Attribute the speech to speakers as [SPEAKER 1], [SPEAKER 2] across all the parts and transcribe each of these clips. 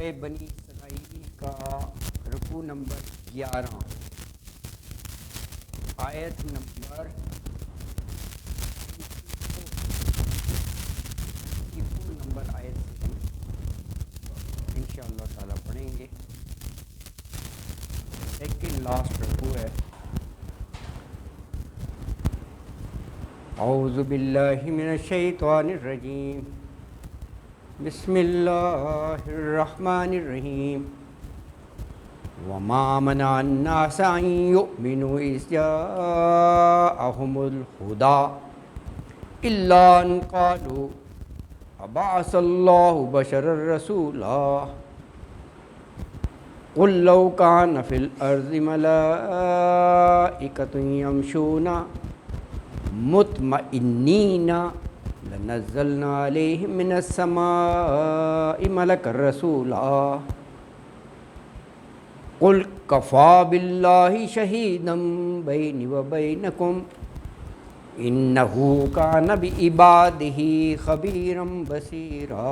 [SPEAKER 1] سورہ بنی اسرائیل کا رکوع نمبر 11 آیت نمبر 54 نمبر آیت سے ہم انشاءاللہ تعالیٰ پڑھیں گے. سیکنڈ لاسٹ رکوع ہے. اعوذ باللہ من الشیطان الرجیم. بسم اللہ الرحمن الرحیم. وما منع الناس ان يؤمنوا اذ جاءهم الهدى الا ان قالوا ابعث الله بشرا رسولا قل لو كان في الارض ملائكة يمشون مطمئنین لنزلنا علیہم من السماء ملکا رسولا قل کفی باللہ شہیدا بینی وبینکم انہ کان بعبادہ خبیرا بصیرا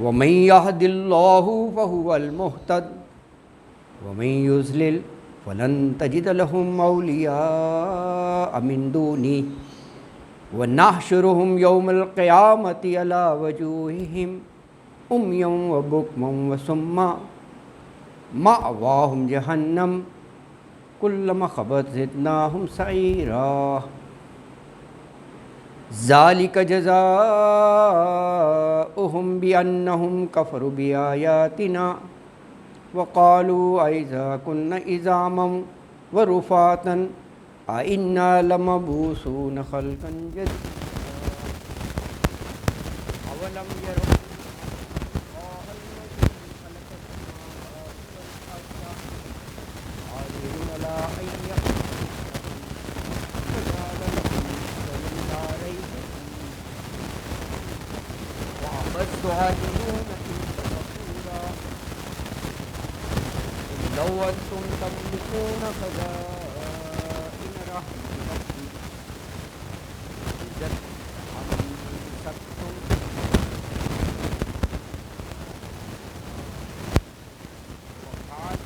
[SPEAKER 1] ومن یہد اللہ فہو المہتد ومن یضلل فلن تجد لهم اولیاء من دونی ونحشرهم یوم القیامة علی وجوہہم عمیا وبکما وصما مأواہم جہنم کلما خبت زدناہم سعیرا ذالک جزاؤہم بأنہم کفروا بآیاتنا وقالوا اذا كنا عظاما ورفاتا أئنا لمبعوثون خلقا جديدا أولم يروا الله الذي خلق السماوات والأرض قادر على أن يخلق وجعل لكم نسلا لا ريب فيه وأبى الظالمون لو أنتم تملكون خزائن رحمة ربي إذا أمسكتم وقال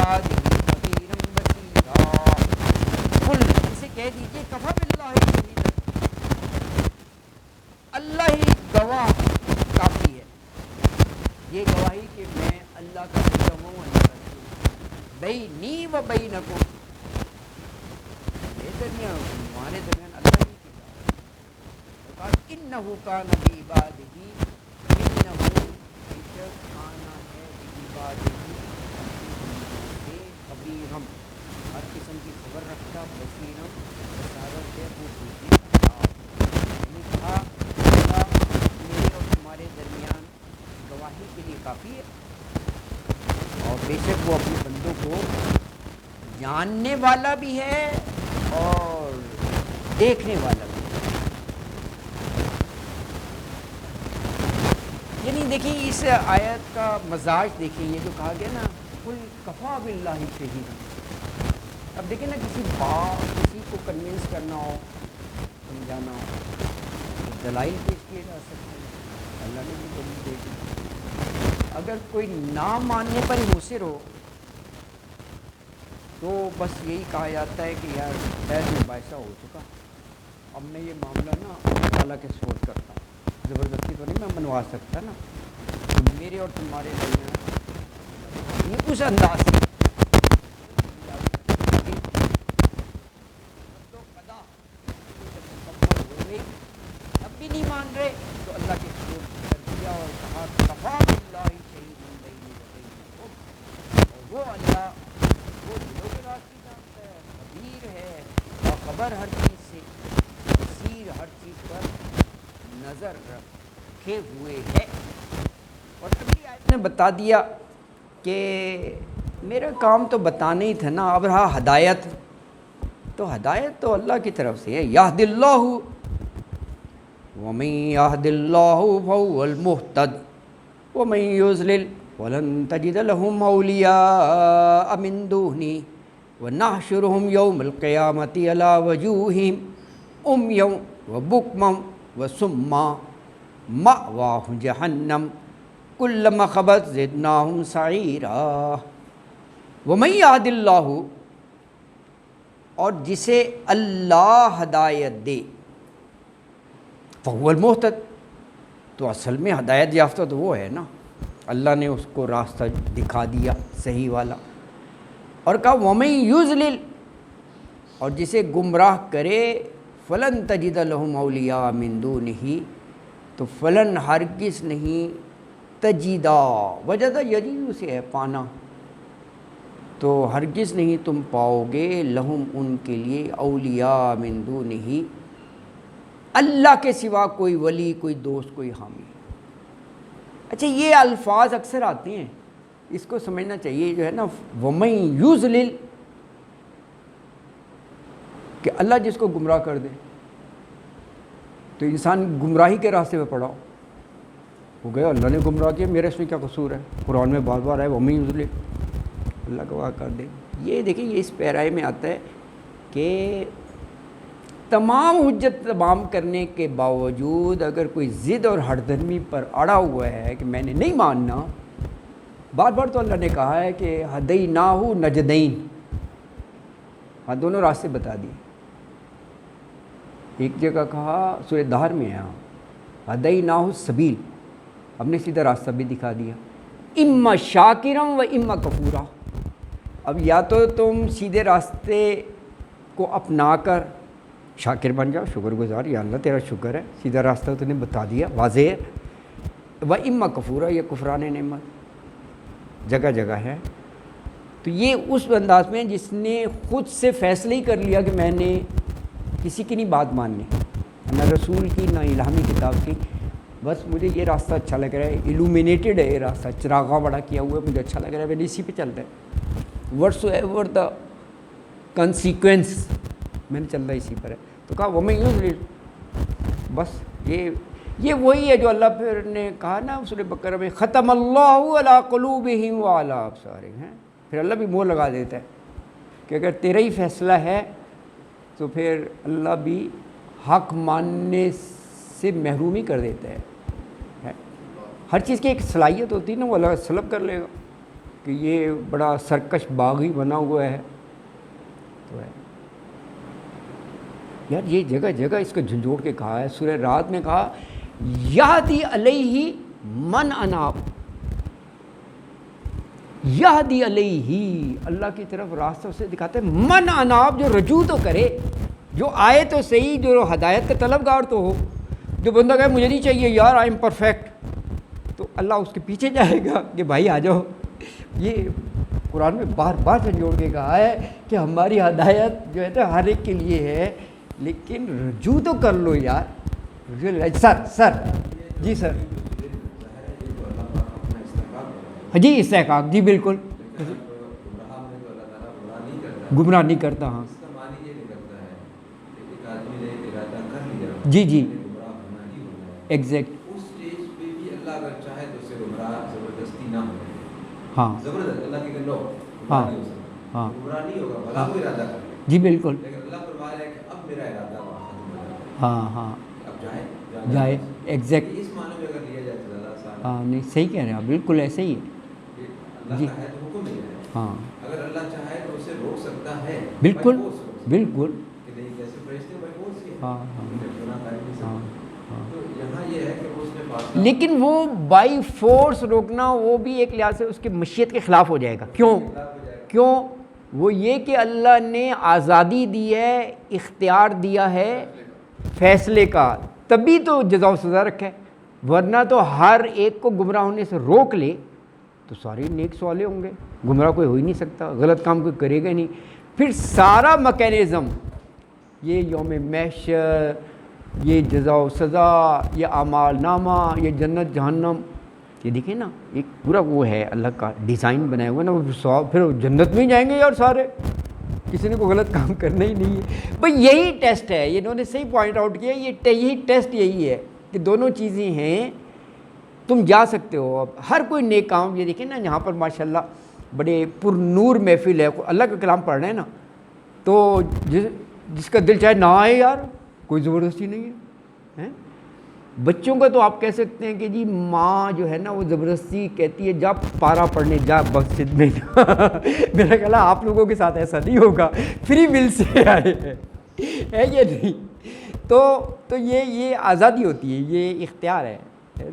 [SPEAKER 1] بعباده خبيرا بصيرا۔ قل، اسے کہہ دیجئے کفی باللہ شہیدا، اللہ ہی گواہ کافی ہے، یہ گواہی کہ میں اللہ کا حکم ہوں، اللہ کا رسول، بینی و بینکم، میرے درمیان تمہارے درمیان اللہ ہی کی ذات ہے۔ انہ کان بعبادہ، انہ بے شک آنا ہے بعبادہ سے خبیرم، ہر قسم کی خبر رکھتا، بصیرم بصارت ہے خوبصورتی رکھتا۔ یعنی کہا اللہ میرے اور تمہارے درمیان گواہی کے لیے کافی ہے، اور بے شک وہ اپنے بندوں کو جاننے والا بھی ہے اور دیکھنے والا بھی ہے۔ یعنی دیکھیں اس آیت کا مزاج دیکھیں، یہ جو کہا گیا نا قل کفی باللہ شہیدا، اب دیکھیں نا کسی کسی کو کنونس کرنا ہو، سمجھانا ہو، دلائل پیش کیے جا سکتے ہیں، اللہ نے بھی دلیل دے دی۔ اگر کوئی نہ ماننے پر ہی مصر ہو تو بس یہی کہا جاتا ہے کہ یار خیر میں باعثہ ہو چکا، اب میں یہ معاملہ نا اللہ تعالیٰ کے سپورٹ کرتا ہوں، زبردستی تو نہیں میں منوا سکتا نا، تو میرے اور تمہارے درمیان یہ اس انداز سے اب بھی نہیں مان رہے تو اللہ کے سپورٹ کر دیا اور کہا کفی باللہ شہیدا بینی و بینکم، اور وہ اللہ وہ دلوں کے راز کی جانتا ہے، خبیر ہے اور خبر ہر چیز سے، بصیر ہر چیز پر نظر رکھے ہوئے ہے۔ اور اگلی آیت نے بتا دیا کہ میرا کام تو بتانا ہی تھا نا، اب رہا ہدایت، تو ہدایت تو اللہ کی طرف سے ہے، یہد اللہ ومن یہد اللہ فہو المہتد ومن یضلل فلن تجد لهم اولیاء من دونہ ونحشرهم یوم القیامۃ علی وجوہہم عمیا وبکما وصما مأواہم جہنم کلما خبت زدناہم سعیرا۔ ومن یہد اللہ، اور جسے اللہ ہدایت دے، فہو المہتد، تو اصل میں ہدایت یافتہ تو وہ ہے نا، اللہ نے اس کو راستہ دکھا دیا صحیح والا۔ اور کہا ومن یضلل، اور جسے گمراہ کرے، فلن تجد لہم اولیاء من دونہ، تو فلن ہرگز نہیں، تجیدہ وجدہ یجید سے ہے پانا، تو ہرگز نہیں تم پاؤ گے لہم ان کے لیے، اولیاء من دونہ، اللہ کے سوا کوئی ولی، کوئی دوست، کوئی حامی۔ اچھا یہ الفاظ اکثر آتے ہیں، اس کو سمجھنا چاہیے، جو ہے نا ومن یضلل، کہ اللہ جس کو گمراہ کر دے، تو انسان گمراہی کے راستے پہ پڑا ہو گیا، اللہ نے گمراہ کیا، میرا اس میں کیا قصور ہے، قرآن میں بار بار ہے ومن یضلل، اللہ گواہ کر دے۔ یہ دیکھیں یہ اس پیرائے میں آتا ہے کہ تمام حجت تمام کرنے کے باوجود اگر کوئی ضد اور ہردرمی پر اڑا ہوا ہے کہ میں نے نہیں ماننا، بار بار تو اللہ نے کہا ہے کہ ہدیناہ نجدین، ہاں دونوں راستے بتا دیے، ایک جگہ کہا سورہ دہر میں ہے ہدیناہ السبیل، ہم نے سیدھا راستہ بھی دکھا دیا، اما شاکرم و اما کفورا، اب یا تو تم سیدھے راستے کو اپنا کر شاکر بن جاؤ، شکر گزار، یا اللہ تیرا شکر ہے سیدھا راستہ تو نے بتا دیا واضح ہے، و اما کفورا، یہ کفران نعمت جگہ جگہ ہے۔ تو یہ اس انداز میں جس نے خود سے فیصلہ ہی کر لیا کہ میں نے کسی کی نہیں بات ماننی، نہ رسول کی نہ الہامی کتاب کی، بس مجھے یہ راستہ اچھا لگ رہا ہے، ایلومینیٹڈ ہے یہ راستہ، چراغاں بڑا کیا ہوا ہے، مجھے اچھا لگ رہا ہے، میں نے اسی پہ چل رہا ہے، وٹس ایور دا کنسیکوینس، میں نے چل رہا اسی پر ہے۔ تو کہا ومن یضلل، بس یہ وہی ہے جو اللہ پھر نے کہا نا سورہ بقرہ میں، ختم اللہ علی قلوبہم وعلی ابصارہم، پھر اللہ بھی مہر لگا دیتا ہے کہ اگر تیرا ہی فیصلہ ہے تو پھر اللہ بھی حق ماننے سے محروم ہی کر دیتا ہے۔ ہر چیز کی ایک صلاحیت ہوتی ہے نا، وہ اللہ سلب کر لے گا کہ یہ بڑا سرکش باغی بنا ہوا ہے تو ہے یار یہ جگہ جگہ اس کو جھنجھوڑ کے کہا ہے. سورہ رات میں کہا یہدی علیہ من اناب, یہدی علیہ اللہ کی طرف راستہ اسے دکھاتے ہیں, من اناب جو رجوع تو کرے, جو آئے تو صحیح, جو ہدایت کا طلبگار تو ہو. جو بندہ کہے مجھے نہیں چاہیے یار آئی ایم پرفیکٹ, تو اللہ اس کے پیچھے جائے گا کہ بھائی آ جاؤ. یہ قرآن میں بار بار جھنجھوڑ کے کہا ہے کہ ہماری ہدایت جو ہے تو ہر ایک کے لیے ہے, لیکن رجوع تو کر لو یار. سر جی سر جی استحقاق جی بالکل گمراہ نہیں کرتا. ہاں جی جی ایگزیکٹ.
[SPEAKER 2] اس سٹیج پہ بھی اللہ اگر چاہے تو اسے گمراہ زبردستی نہ ہو.
[SPEAKER 1] ہاں
[SPEAKER 2] زبردست اللہ کی لو
[SPEAKER 1] ہاں
[SPEAKER 2] ہاں گمراہ نہیں ہوگا, بھلا وہ ارادہ کر لے.
[SPEAKER 1] جی بالکل.
[SPEAKER 2] لیکن اللہ فرما رہا ہے کہ اب میرا ارادہ
[SPEAKER 1] ہاں ہاں
[SPEAKER 2] اب
[SPEAKER 1] جائے ایگزیکٹ.
[SPEAKER 2] اس معنی میں اگر لیا جائے تو زیادہ آسان.
[SPEAKER 1] ہاں نہیں صحیح کہہ رہے ہیں آپ, بالکل ایسے ہی ہے.
[SPEAKER 2] اللہ کا ہے تو حکم نہیں ہے.
[SPEAKER 1] ہاں
[SPEAKER 2] اگر اللہ چاہے تو اسے روک سکتا ہے.
[SPEAKER 1] بالکل بالکل.
[SPEAKER 2] کہ نہیں کیسے فرشتے بائی فورس کیا.
[SPEAKER 1] ہاں ہاں ہاں.
[SPEAKER 2] تو یہاں یہ ہے کہ اس نے فاصلہ,
[SPEAKER 1] لیکن وہ بائی فورس روکنا وہ بھی ایک لحاظ سے اس کی مشیت کے خلاف ہو جائے گا. کیوں وہ یہ کہ اللہ نے آزادی دی ہے, اختیار دیا ہے فیصلے کا, تبھی تو جزا و سزا رکھا ہے. ورنہ تو ہر ایک کو گمراہ ہونے سے روک لے تو سارے نیک سوالے ہوں گے, گمراہ کوئی ہو ہی نہیں سکتا, غلط کام کوئی کرے گا نہیں. پھر سارا میکینزم یہ یوم محشر, یہ جزا و سزا, یہ اعمال نامہ, یہ جنت جہنم, یہ دیکھیں نا ایک پورا وہ ہے اللہ کا ڈیزائن بنایا ہوا نا. وہ پھر جنت میں ہی جائیں گے یار سارے, کسی نے کوئی غلط کام کرنا ہی نہیں ہے. بھائی یہی ٹیسٹ ہے, انہوں نے صحیح پوائنٹ آؤٹ کیا, یہی ٹیسٹ یہی ہے کہ دونوں چیزیں ہیں, تم جا سکتے ہو. اب ہر کوئی نیک کام, یہ دیکھیں نا یہاں پر ماشاءاللہ بڑے پر نور محفل ہے, اللہ کا کلام پڑھ رہے ہیں نا, تو جس کا دل چاہے نہ آئے یار, کوئی زبردستی نہیں ہے. بچوں کا تو آپ کہہ سکتے ہیں کہ جی ماں جو ہے نا وہ زبردستی کہتی ہے جا پارا پڑھنے جا مسجد میں. میرا خیال ہے آپ لوگوں کے ساتھ ایسا نہیں ہوگا, فری ول سے آئے ہیں, ہے یہ نہیں. تو یہ آزادی ہوتی ہے, یہ اختیار ہے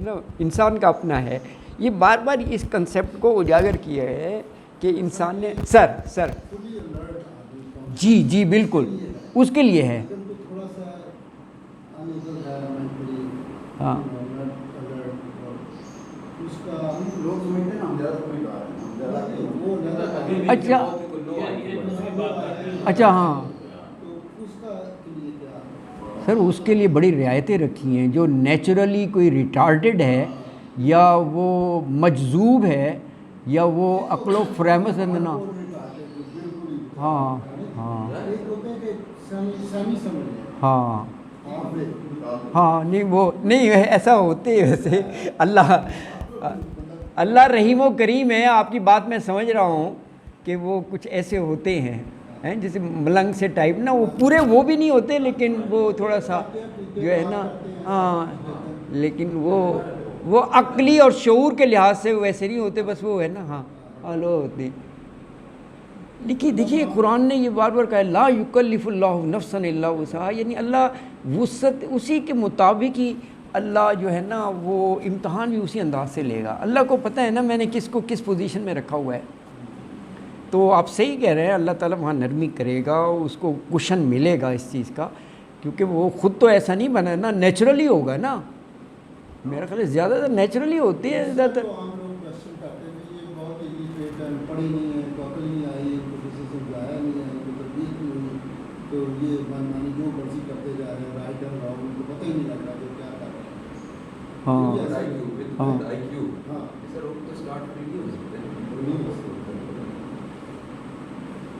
[SPEAKER 1] نا انسان کا اپنا ہے. یہ بار بار اس کنسیپٹ کو اجاگر کیا ہے کہ انسان نے سر جی بالکل اس کے لیے ہے. ہاں اچھا ہاں سر, اس کے لیے بڑی رعایتیں رکھی ہیں. جو نیچرلی کوئی ریٹارڈڈ ہے یا وہ مجذوب ہے یا وہ عقل و فہم سے نا, ہاں ہاں ہاں ہاں نہیں وہ نہیں ایسا ہوتے ویسے. اللہ رحیم و کریم ہے, آپ کی بات میں سمجھ رہا ہوں کہ وہ کچھ ایسے ہوتے ہیں جیسے ملنگ سے ٹائپ نا, وہ پورے وہ بھی نہیں ہوتے لیکن وہ تھوڑا سا جو ہے نا, ہاں لیکن وہ عقلی اور شعور کے لحاظ سے ویسے نہیں ہوتے, بس وہ ہے نا ہاں لو ہوتے. دیکھیے قرآن نے یہ بار بار کہا لا یکلف اللہ نفسا الا وسعہا, یعنی اللہ وسعت اسی کے مطابق ہی اللہ جو ہے نا وہ امتحان بھی اسی انداز سے لے گا. اللہ کو پتہ ہے نا میں نے کس کو کس پوزیشن میں رکھا ہوا ہے. تو آپ صحیح کہہ رہے ہیں, اللہ تعالیٰ وہاں نرمی کرے گا, اس کو کشن ملے گا اس چیز کا, کیونکہ وہ خود تو ایسا نہیں بنا نا, نیچرلی ہوگا نا. میرا خیال ہے زیادہ تر نیچرلی ہوتی ہے زیادہ تر.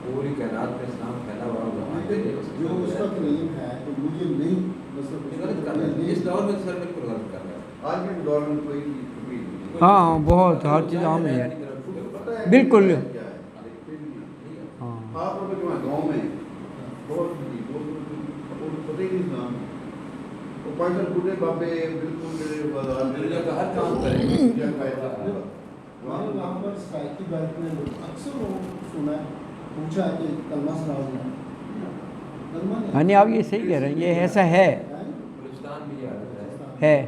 [SPEAKER 2] پوری کائنات میں اسلام پھیلا ہوا
[SPEAKER 3] جو اس وقت نہیں ہے تو مجھے نہیں
[SPEAKER 2] غلط کر رہا ہے. اس دور میں سر بالکل غلط کر رہا ہے.
[SPEAKER 3] آج کے دور میں کوئی
[SPEAKER 1] ہاں بہت ہر چیز عام ہے بالکل. ہاں
[SPEAKER 3] آپ گاؤں میں بہت پتہ ہی نہیں تھا, پیسہ بوڑھے بابے بالکل
[SPEAKER 2] ہر کام کریں.
[SPEAKER 4] وہاں پر سائیکی بینک میں اکثر لوگوں کو سنا ہے پوچھا کہ کلمہ سے راضی ہیں کلمہ
[SPEAKER 1] ہاں نہیں آپ یہ صحیح کہہ رہے ہیں، یہ ایسا ہے
[SPEAKER 2] بلوچستان میں یہ عادت
[SPEAKER 1] ہے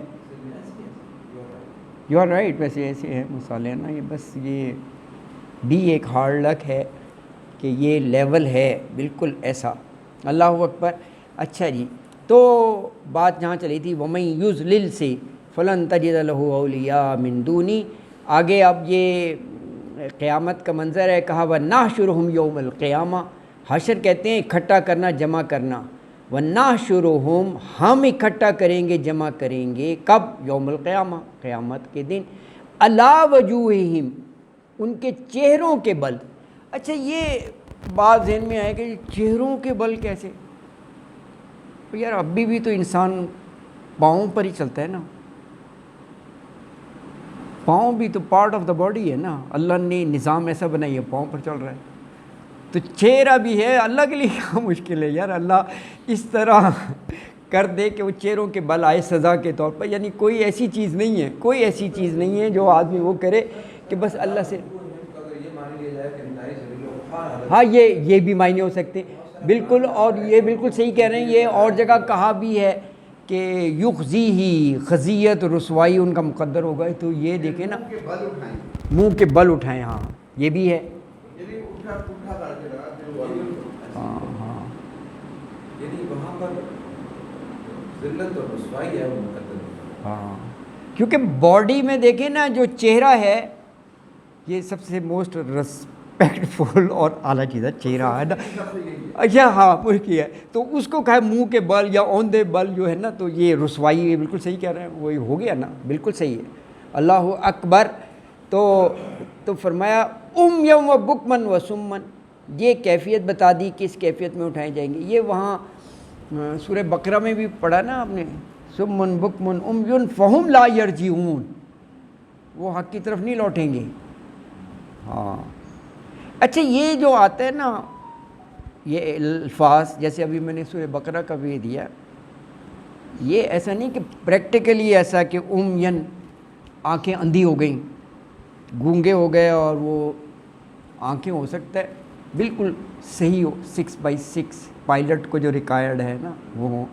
[SPEAKER 1] یو آر رائٹ. ویسے ایسے ہیں مثالیں نا، یہ بس یہ بھی ایک ہارڈ لک ہے کہ یہ لیول ہے بالکل ایسا. اللہ اکبر. اچھا جی، تو بات جہاں چلی تھی وَمَن يُضْلِلْ سے فَلَن تَجِدَ لَهُ أَوْلِيَاءَ مِن دُونِي. آگے اب یہ قیامت کا منظر ہے، کہا وَنَحْشُرُهُمْ يَوْمَ الْقِيَامَةِ. حشر کہتے ہیں اکٹھا کرنا، جمع کرنا. وَنَحْشُرُهُمْ ہم اکٹھا کریں گے، جمع کریں گے. کب؟ یوم القیامہ، قیامت کے دن. عَلَىٰ وَجُوهِهِمْ ان کے چہروں کے بل. اچھا یہ بات ذہن میں آئے کہ چہروں کے بل کیسے؟ یار ابھی بھی تو انسان پاؤں پر ہی چلتا ہے نا، پاؤں بھی تو پارٹ آف دا باڈی ہے نا. اللہ نے نظام ایسا بنائی ہے، پاؤں پر چل رہا ہے تو چہرہ بھی ہے. اللہ کے لیے کیا مشکل ہے یار، اللہ اس طرح کر دے کہ وہ چہروں کے بل آئے سزا کے طور پر. یعنی کوئی ایسی چیز نہیں ہے، کوئی ایسی چیز نہیں ہے جو آدمی وہ کرے کہ بس اللہ سے.
[SPEAKER 2] اگر یہ مان لیا جائے کہ انتہائی ذلیل و خوار حالت
[SPEAKER 1] ہاں یہ بھی معنی ہو سکتے بالکل. اور یہ بالکل صحیح کہہ رہے ہیں. یہ اور جگہ کہا بھی ہے کہ یخزیہ، خزیت رسوائی ان کا مقدر ہوگا. تو یہ دیکھیں نا،
[SPEAKER 3] کے بل اٹھائیں
[SPEAKER 1] منہ کے بل اٹھائیں. ہاں یہ بھی ہے.
[SPEAKER 3] یعنی اٹھا کر کے رہا
[SPEAKER 1] ہاں ہاں
[SPEAKER 2] یعنی وہاں پر ذلت اور رسوائی ہے وہ مقدر ہے.
[SPEAKER 1] ہاں کیونکہ باڈی میں دیکھیں نا جو چہرہ ہے یہ سب سے موسٹ ریسپیکٹفل اور اعلیٰ چیز ہے، چہرہ ہے نا. اچھا ہاں ملکی ہے تو اس کو کہے منہ کے بل یا اوندے بل جو ہے نا، تو یہ رسوائی ہے. بالکل صحیح کہہ رہے ہیں، وہی ہو گیا نا، بالکل صحیح ہے. اللہ اکبر. تو فرمایا یوم و بکمن و سمن. یہ کیفیت بتا دی کس کیفیت میں اٹھائے جائیں گے. یہ وہاں سورہ بقرہ میں بھی پڑھا نا آپ نے، سمن بکمن یون فہم لا یرجعون. وہ حق کی طرف نہیں لوٹیں گے. ہاں اچھا یہ جو آتا ہے نا یہ الفاظ، جیسے ابھی میں نے سورہ بقرہ کا بھی دیا، یہ ایسا نہیں کہ پریکٹیکلی ایسا کہ ین آنکھیں اندھی ہو گئیں، گونگے ہو گئے اور وہ آنکھیں ہو سکتا ہے بالکل صحیح ہو 6x6 پائلٹ کو جو ریکوائرڈ ہے نا وہ ہوں،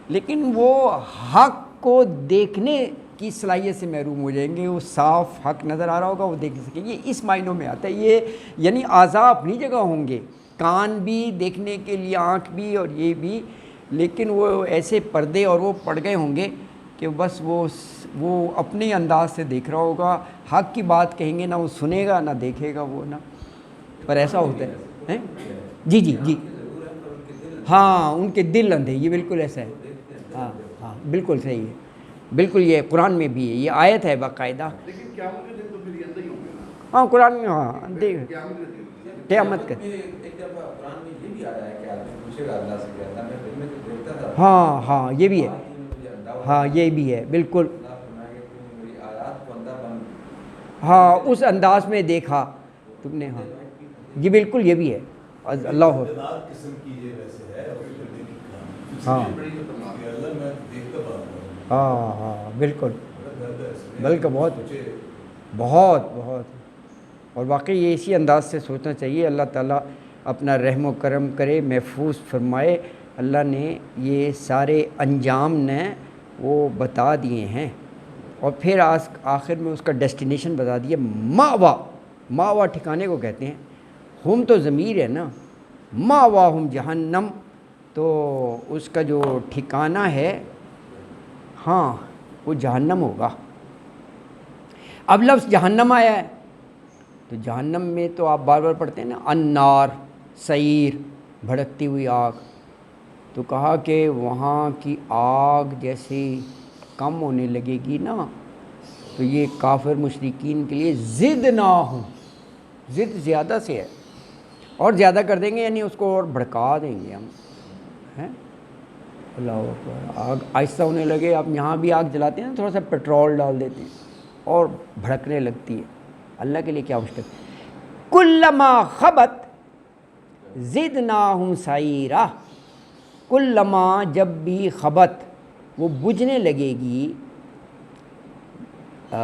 [SPEAKER 1] لیکن وہ حق کو دیکھنے کی صلاحیت سے محروم ہو جائیں گے. وہ صاف حق نظر آ رہا ہوگا، وہ دیکھ سکیں گے. اس معنوں میں آتا ہے یہ. یعنی اعضاء اپنی جگہ ہوں گے، کان بھی دیکھنے کے لیے، آنکھ بھی اور یہ بھی، لیکن وہ ایسے پردے اور وہ پڑ گئے ہوں گے کہ بس وہ اپنے انداز سے دیکھ رہا ہوگا. حق کی بات کہیں گے نہ وہ سنے گا نہ دیکھے گا وہ نا. پر ایسا ہوتا ہے. جی جی جی ہاں ان کے دل اندھے، یہ بالکل ایسا ہے. ہاں ہاں بالکل صحیح ہے. بالکل یہ قرآن میں بھی ہے، یہ آیت ہے باقاعدہ.
[SPEAKER 3] لیکن قیامت کے دن تو پھر یہ اندر ہی ہوں گے نا.
[SPEAKER 1] ہاں قرآن میں، ہاں دیکھ
[SPEAKER 3] قیامت کے دن
[SPEAKER 1] قیامت کا.
[SPEAKER 2] ایک دفعہ قرآن میں یہ بھی آیا ہے کہ آدمی پوچھے گا اللہ سے کہ اللہ میں دل میں تو دیکھتا تھا.
[SPEAKER 1] ہاں ہاں یہ بھی ہے. ہاں یہ بھی ہے بالکل.
[SPEAKER 2] اللہ فرمائے گا کہ تم میری آیات کو اندھا بن.
[SPEAKER 1] ہاں اس انداز میں دیکھا تم نے. ہاں یہ بالکل یہ بھی ہے. اللہ
[SPEAKER 5] قسم کی یہ ویسے ہے اور
[SPEAKER 1] ہاں
[SPEAKER 5] اللہ میں دیکھتا بات
[SPEAKER 1] ہاں ہاں بالکل بلکہ بہت بہت بہت. اور واقعی یہ اسی انداز سے سوچنا چاہیے. اللہ تعالیٰ اپنا رحم و کرم کرے، محفوظ فرمائے. اللہ نے یہ سارے انجام نے وہ بتا دیے ہیں اور پھر آخر میں اس کا ڈیسٹینیشن بتا دیا. ماوا ٹھکانے کو کہتے ہیں. ہم تو ضمیر ہے نا، ماواہم جہنم، تو اس کا جو ٹھکانہ ہے ہاں وہ جہنم ہوگا. اب لفظ جہنم آیا ہے تو جہنم میں تو آپ بار بار پڑھتے ہیں نا النار، سعیر، بھڑکتی ہوئی آگ. تو کہا کہ وہاں کی آگ جیسے کم ہونے لگے گی نا تو یہ کافر مشرکین کے لیے ضد نہ ہوں، ضد زیادہ سے ہے اور زیادہ کر دیں گے، یعنی اس کو اور بھڑکا دیں گے ہم ہیں. اللہ اکبر. آگ آہستہ ہونے لگے. آپ یہاں بھی آگ جلاتے ہیں نا، تھوڑا سا پیٹرول ڈال دیتے ہیں اور بھڑکنے لگتی ہے. اللہ کے لیے کیا مشکل. کلما خبت زدناہم سعیرا. کلما جب بھی خبت وہ بجھنے لگے گی،